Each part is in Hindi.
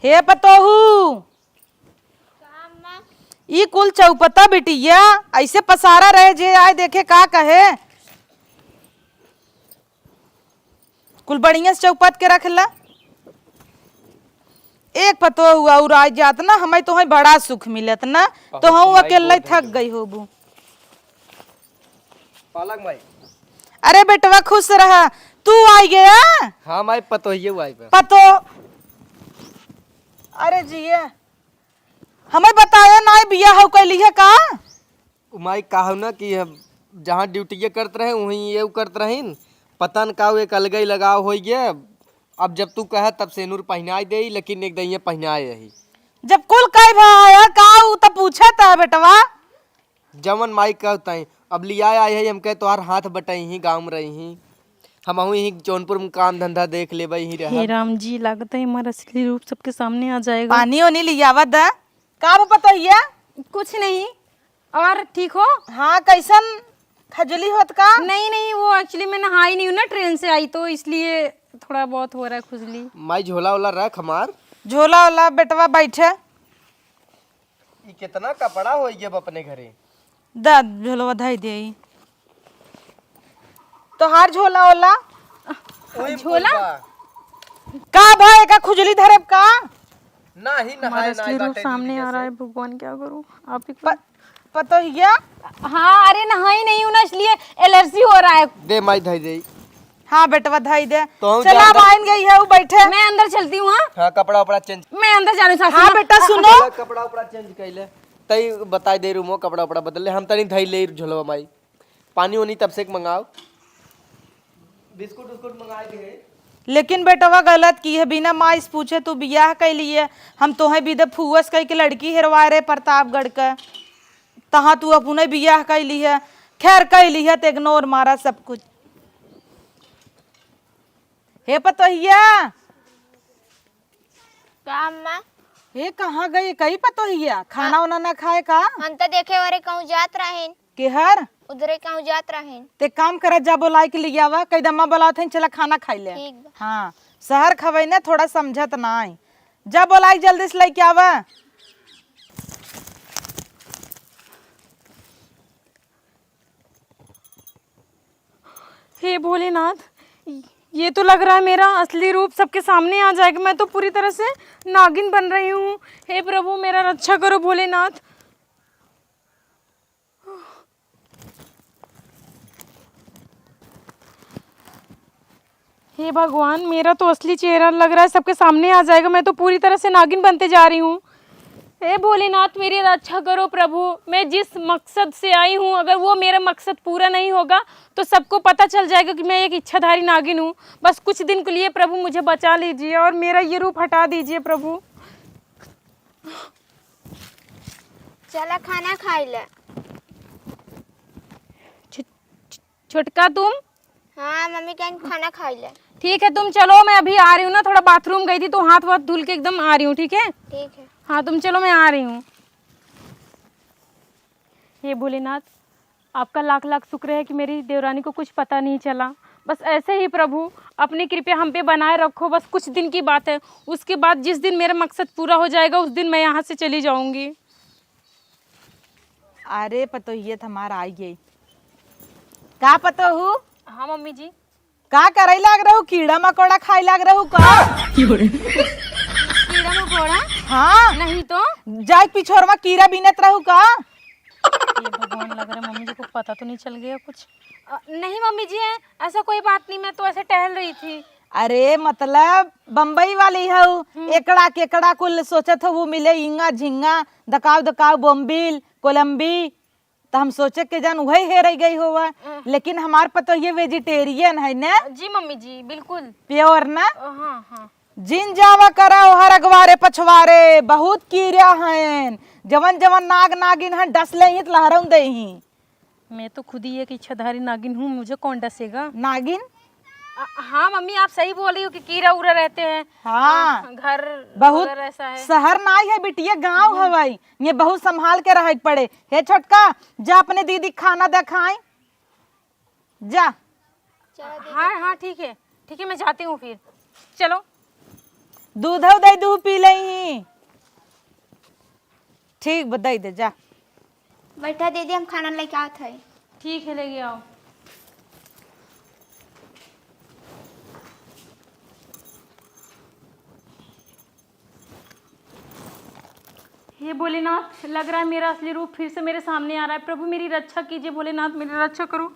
हे पतोहू ई कुल चौपता बिटिया ऐसे पसारा रहे जे आए देखे का कहे। कुल बढ़िया से चौपत के रखला। एक पतो हुआ और आज जात ना हमें तो बड़ा सुख मिलत ना तो हम अकेले थक गई होबू। पालक माई। अरे बेटवा खुश रहा तू आई गया। हाँ माई पतो ही आई पतो अरे जिये हमें बताया ना बिया हो कैली है का। माई कहा ना कि जहाँ ड्यूटी करते रहे वहीं ये करते रहे पता न का एक अलग ही लगाव हो गया। अब जब तू कह तब से नूर पहनाई दे लेकिन एक दही पहनाए यही जब कुल कई भाया का तो पूछा था बेटवा जमन माई कहता है अब लिया आए है हम कह तोहार हाथ बटाई ही गाँव में रही ही हम ही जौनपुर में काम धंधा देख ले ही रहा। हे राम जी लागता है हमारा असली रूप सबके सामने आ जाएगा। पानी ओनी लियावा दा का पता हिया कुछ नहीं। और ठीक हो? हाँ कैसन खजली होत का? नहीं नहीं वो एक्चुअली मैं नहाई नहीं हूँ ना ट्रेन से आई तो इसलिए थोड़ा बहुत हो रहा है खुजली। माई झोला वोला रख हमार झोला वाला बेटवा बैठे कितना कपड़ा हो गया अपने घरे दा झोला धाई दे तो हार झोला वाला झोला का भाई का खुजली धरे का ना ही नहाए ना असली रूप सामने आ रहा है भगवान क्या करूँ आप ही पतो हिया। हाँ अरे नहाई नहीं हूँ ना इसलिए एलर्जी हो रहा है। दे माई धाई दे। हाँ बेटवा धाई दे तो चला आइन गई है वो बैठे मैं अंदर चलती हूँ। हाँ कपड़ा उपड़ा चेंज मैं अंदर जाने साथ हाँ बेटा सुनो कपड़ा उपड़ा चेंज कैले तई बताई दे रूमो कपड़ा उपड़ा बदल ले हम तनी धई ले झोलवा माई पानी ओनी तब से मंगाओ बिस्कुट उस्कुट मंगाए दे। लेकिन बेटवा गलत की है बिना माँ से पूछे तू बियाह कैली है हम तोहे विदे फुअस कह के लड़की हेरवाए रे प्रतापगढ़ के तहाँ तू अपने बियाह कैली है। खैर कैली है तो इग्नोर मारा सब कुछ। हे पतोहिया का अम्मा हे कहाँ गई कहीं पतोहिया खाना वाना ना खाए का हम तो देखे वारे कहूँ जात रहेन केहर उधरे कहूँ जात रहेन। ते काम कर जा बोलाई के लिए आवा कई दम्मा बोलाते हैं चला खाना खाई ले। ठीक बा। हाँ शहर खवई ना थोड़ा समझत ना आई जा बोलाई जल्दी से लेके आवा। हे भोलेनाथ ये तो लग रहा है मेरा असली रूप सबके सामने आ जाएगा। मैं तो पूरी तरह से नागिन बन रही हूँ। हे प्रभु मेरा रक्षा करो भोलेनाथ। हे भगवान मेरा तो असली चेहरा लग रहा है सबके सामने आ जाएगा। मैं तो पूरी तरह से नागिन बनते जा रही हूँ। हे भोलेनाथ मेरी रक्षा करो प्रभु। मैं जिस मकसद से आई हूँ अगर वो मेरा मकसद पूरा नहीं होगा तो सबको पता चल जाएगा कि मैं एक इच्छाधारी नागिन हूँ। बस कुछ दिन के लिए प्रभु मुझे बचा लीजिए और मेरा ये रूप हटा दीजिए प्रभु। चला खाना खाई ले। छोटका तुम? हाँ मम्मी कहीं खाना खाई ले। ठीक है तुम चलो मैं अभी आ रही हूँ ना थोड़ा बाथरूम गई थी तो हाथ वाथ धुल के एकदम आ रही हूँ। ठीक है ठीक है। हाँ तुम चलो मैं आ रही हूँ। हे भोलेनाथ आपका लाख लाख शुक्र है कि मेरी देवरानी को कुछ पता नहीं चला। बस ऐसे ही प्रभु अपनी कृपा हम पे बनाए रखो। बस कुछ दिन की बात है उसके बाद जिस दिन मेरा मकसद पूरा हो जाएगा उस दिन मैं यहाँ से चली जाऊंगी। अरे पतोहिया हमारा आई गई का पतोहू। हाँ मम्मी जी। का करे लाग रहू कीड़ा मकोड़ा खाई लाग रहू का कीड़ा मकोड़ा? हाँ नहीं तो जाए पिछोरमा कीड़ा बीनत रहू का। ये भगवान लग रहा है मम्मी जी को पता तो नहीं चल गया कुछ। नहीं मम्मी जी है ऐसा कोई बात नहीं मैं तो ऐसे टहल रही थी। अरे मतलब बम्बई वाली है एकड़ा केकड़ा कुल सोचत हो वो मिले इंगा झिंगा दकाव दकाव बोम्बिल कोलंबी तो हम सोचे के जान वही हे रह गई होवा। लेकिन हमार पतो ये वेजिटेरियन है ना। जी मम्मी जी बिल्कुल प्योर ना। हाँ हाँ जिन जावा करा हर अगवारे पछवारे बहुत कीड़ा हैं जवन जवन नाग नागिन हैं डस ले ही लहरम दे ही। मैं तो खुद ही एक इच्छाधारी नागिन हूँ मुझे कौन डसेगा। नागिन हाँ मम्मी आप सही बोल रही हो कि कीड़ा उड़ा रहते हैं। हाँ घर बहुत ऐसा है। शहर ना है बिटिया गांव है भाई ये बहुत संभाल के रह पड़े। हे छोटका जा अपने दीदी खाना दिखाए जा। हाँ हाँ ठीक है मैं जाती हूँ फिर चलो। दूध हो दे दूध पी लही। ठीक बताई दे जा। बैठा दीदी, हम खाना लेके आते हैं। ठीक है, लेके आओ। हे भोलेनाथ, लग रहा है मेरा असली रूप फिर से मेरे सामने आ रहा है। प्रभु मेरी रक्षा कीजिए, भोलेनाथ मेरी रक्षा करो।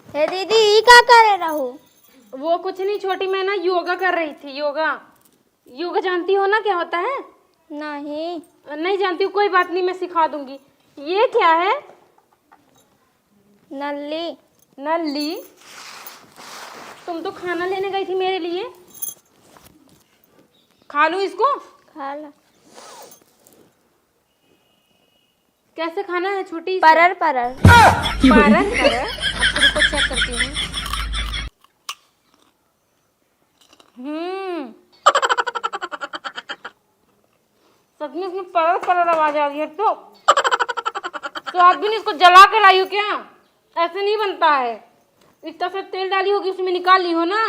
हे दीदी, ये क्या करे रहू? वो कुछ नहीं छोटी, मैं ना योगा कर रही थी। योगा योगा जानती हो ना क्या होता है? नहीं। नहीं जानती हूँ, कोई बात नहीं, मैं सिखा दूंगी। ये क्या है? नल्ली। नल्ली? तुम तो खाना लेने गई थी मेरे लिए। खा लूं इसको? खा लो। कैसे खाना है छोटी? परर परर। परर परर? अब रुको चेक करती हूँ। सच में इसमें परर परर आवाज आ रही है। तो आप भी इसको जला के लाई हो क्या? ऐसे नहीं बनता है। इतना सा तेल डाली होगी, उसमें निकाल ली हो ना।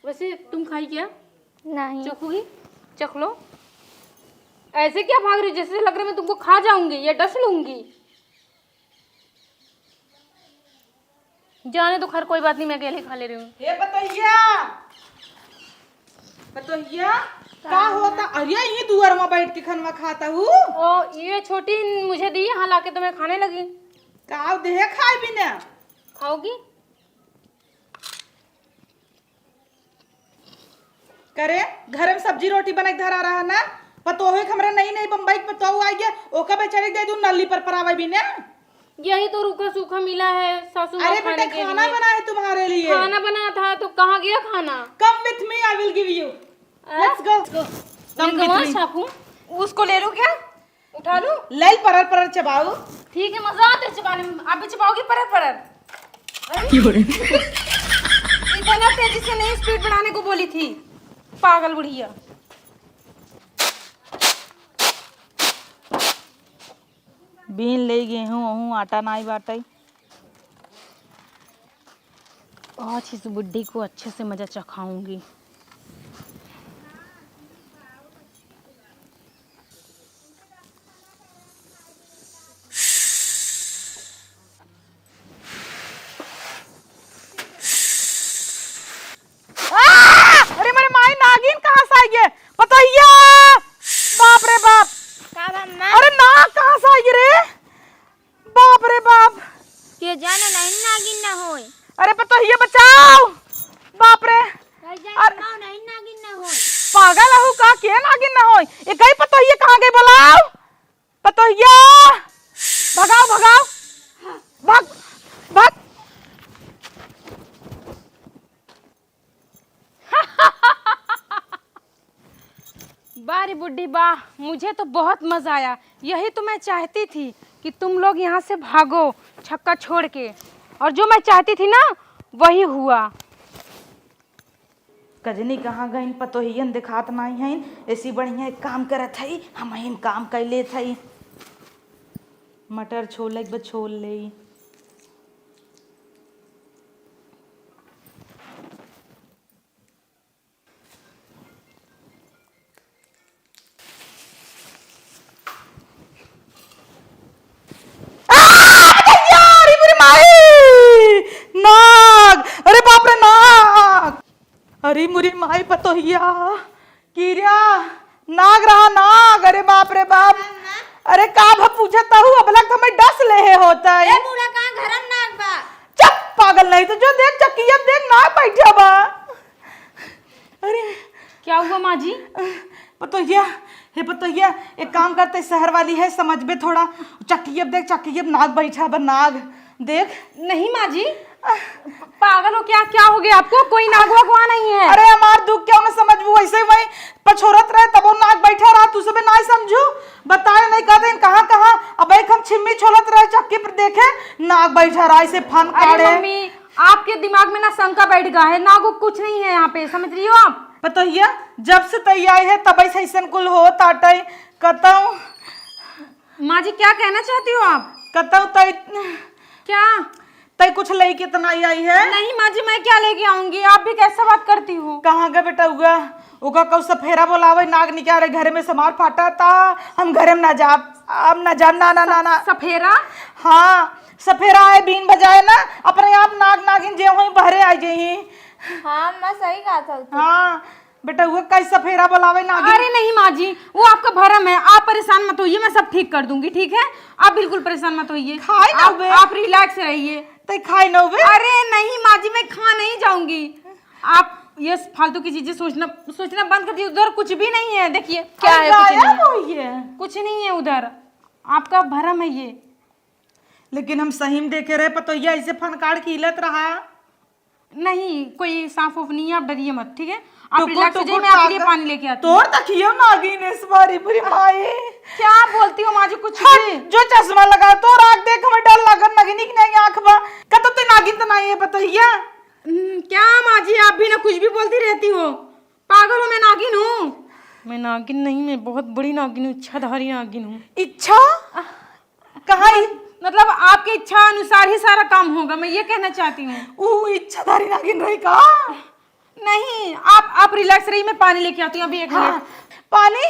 वैसे तुम खाई क्या? नहीं। चखोगी? चख लो। ऐसे क्या भाग रही हो? जैसे लग रहा है मैं तुमको खा जाऊंगी या डस लूंगी। जाने तो खैर, कोई बात नहीं, मैं अकेले खा ले रही हूँ। हे बतैया, बतैया का होता? अरे ये दुआर में बैठ के खनवा खाता हूँ। ओ, ये छोटी मुझे दी, यहाँ लाके तो मैं खाने लगी। का देह खाए बिना खाओगी? करे घर में सब्जी रोटी बना के धरा रहा ना। पतो है हमरा नहीं नहीं बम्बई में तो आ गया ओका बेचारे दे दूं नली पर परावे बिना। यही तो रूखा सूखा मिला है सासू माँ अरे खाने बेटा के खाना लिए। बना है तुम्हारे लिए। खाना बना था तो कहाँ गया खाना? Come with me I will give you. Let's go. Come मैं गवां विथ मी। छापूं? उसको ले लूं क्या? उठा लूं? लेल परर परर चबाओ। ठीक है, मजा आता है चबाने में। आप भी चबाओगी परर परर? इतना तेजी से नहीं, स्पीड बढ़ाने को बोली थी, पागल बुढ़िया। बीन ले गेहूं ओहूं आटा नाई बाटाई। आज इस बुड्ढी को अच्छे से मजा चखाऊंगी। अरे मेरे माई नागिन कहाँ से आई है? बतैया, बाप रे बाप। का मम्मा? अरे नाग कहाँ से आई रे? बाप रे बाप। के जाने नहीं नागिन ना होए। अरे बतैया बचाओ। बाप रे, भाई जाने ना नहीं नागिन ना होए। पागल हूँ का? के नागिन ना होई? ये कहीं पतैया कहाँ गई? बुलाओ पतैया, भगाओ भगाओ, भाग भाग। बारी बुड्ढी वाह, मुझे तो बहुत मजा आया। यही तो मैं चाहती थी कि तुम लोग यहाँ से भागो छक्का छोड़ के, और जो मैं चाहती थी ना वही हुआ। कजनी कहाँ गई? पतोहियन दिखात नहीं है। ऐसी बढ़िया एक काम करत है, हम हिन काम कैले थई। मटर छोले के छोल ले। नाग, अरे बाप रे नाग। अरे मुरी माई पतोहिया कीरिया नाग रहा नाग। अरे बाप रे बाप। अरे का पूछता हूँ अब लग हमें डस ले होता है। ए बूढ़ा कहाँ घरम नाग बा? चप पागल नहीं तो जो देख चकिया देख नाग बैठा बा। अरे क्या हुआ माँ जी? पतोहिया, हे पतोहिया एक काम करते, शहर वाली है समझ में थोड़ा। चकियब देख, चकियब नाग बैठा बा, नाग देख। नहीं माँ जी, पागल हो क्या? क्या हो गया आपको? कोई नाग वगवा नहीं है। अरे हमार दुख क्या ना समझ वैसे वही पछोरत रहे तब वो नाग बैठा रहा, तू सब नहीं समझू। बताए नहीं कहते कहाँ कहाँ। अब एक हम छिम्मी छोलत रहे चक्की पर देखे नाग बैठा रहा ऐसे फन अरे काढ़े। मम्मी, आपके दिमाग में ना शंका बैठ गया है, नागो कुछ नहीं है यहाँ पे, समझ रही हो आप? बताइए जब से तैयार है तब ऐसे ऐसन कुल हो ताटे कतऊ माँ जी क्या कहना चाहती हो आप? कतऊ तई क्या? तई कुछ लई कितना आई है? नहीं माँ जी, मैं क्या लेके आऊंगी, आप भी कैसा बात करती हो? कहाँ गए बेटा उगा कौ सफेरा बोलावे नाग निकाले घरे में समार फाटा था हम घरे में ना जा अब ना जा ना ना ना ना सफेरा? हाँ सफेरा है बीन बजाए ना अपने आप नाग नागिन जे वहीं बहरे आ जाई। हाँ मैं सही कहा था। हाँ बेटा वो कई सफेरा बोलावे नागिन। अरे नहीं माँ जी, वो आपका भरम है, आप परेशान मत होइए, मैं सब ठीक कर दूंगी, ठीक है? आप बिल्कुल परेशान मत होइए, खाए ना बे। आप रिलैक्स रहिए। तई खाई न बे। अरे नहीं माँ जी, मैं खा नहीं जाऊंगी, आप ये फालतू की चीजें सोचना बंद कर दीजिए। उधर कुछ भी नहीं है, देखिए क्या है, कुछ नहीं है उधर, आपका भरम है ये। लेकिन हम सही में देखे रहे पतोया ऐसे फनकार खिलत रहा। नहीं कोई सांप उफ नहीं है, आप डरिए मत, ठीक है? आप टुकुर रिलैक्स हो जाइए, टुकुर मैं आपके लिए ताकत- पानी लेके आती हूँ। तोड़ तकियो नागिन इस बारी बुरी माई। क्या बोलती हो माँ जी, कुछ हट, भी? जो चश्मा लगा तो आँख देख हमें डर लगा नगिनी की नहीं आँख बा कतो ते नागिन तो नहीं है पतोया। क्या माँ जी, आप भी ना कुछ भी बोलती रहती हो, पागल हो? मैं नागिन हूँ? मैं नागिन नहीं, मैं बहुत बड़ी नागिन हूँ, इच्छाधारी नागिन हूँ। इच्छा कहाँ मतलब आपकी इच्छा अनुसार ही सारा काम होगा, मैं ये कहना चाहती हूँ। वो इच्छाधारी नागिन रही का? नहीं आप रिलैक्स रहिए, मैं पानी लेके आती हूँ अभी, एक हाँ, मिनट। पानी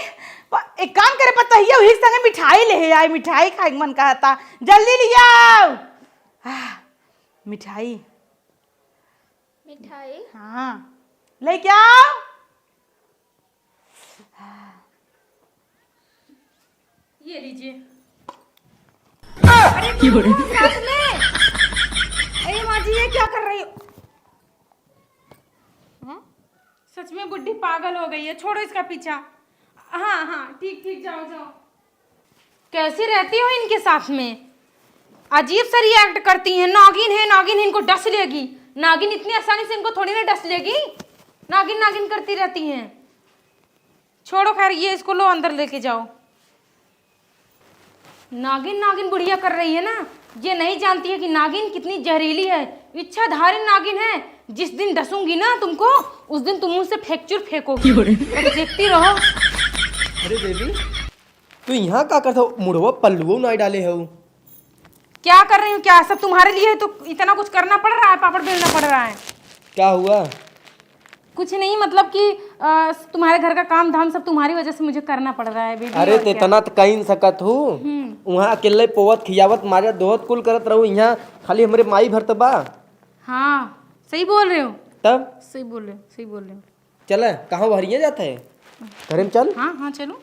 एक काम करे पतोया वही संगे मिठाई ले आई, मिठाई खाए के मन कहता जल्दी ले आओ। मिठाई मिठाई? हाँ ले क्या आओ। ये लीजिए। अरे माँ जी, ये क्या कर रही हो? सच में बुड्ढी पागल हो गई है, छोड़ो इसका पीछा। हाँ हाँ ठीक ठीक, जाओ जाओ। कैसी रहती हो इनके साथ में, अजीब सा रिएक्ट करती हैं। नागिन है नागिन है, इनको डस लेगी। नागिन इतनी आसानी से इनको थोड़ी ना डस लेगी, नागिन नागिन करती रहती हैं। छोड़ो खैर, ये इसको लो अंदर लेके जाओ। नागिन नागिन बुढ़िया कर रही है ना, ये नहीं जानती है कि नागिन कितनी जहरीली है, इच्छाधारी नागिन है। जिस दिन डसूंगी ना तुमको, उस दिन तुम मुझसे फेंकचूर फेंकोगी, बस देखती रहो। अरे बेबी तू यहाँ का करता हो? मुड़वा पल्लुओ नहीं डाले हो? क्या कर रही हूँ? क्या सब तुम्हारे लिए है तो इतना कुछ करना पड़ रहा है, पापड़ बेलना पड़ रहा है? क्या हुआ? कुछ नहीं, मतलब कि तुम्हारे घर का काम धाम सब तुम्हारी वजह से मुझे करना पड़ रहा है बेबी। अरे और क्या? तेतना तो कहीं सकत हूँ, वहाँ अकेले पोवत खियावत माजा दोहत कुल करत रहूँ, यहाँ खाली हमरे माई भरत बा। हाँ सही बोल रहे हो, तब सही बोल रहे हो, सही बोल रहे हो। चल कहाँ भरिया जाता है, घरे में चल। हाँ हाँ चलो।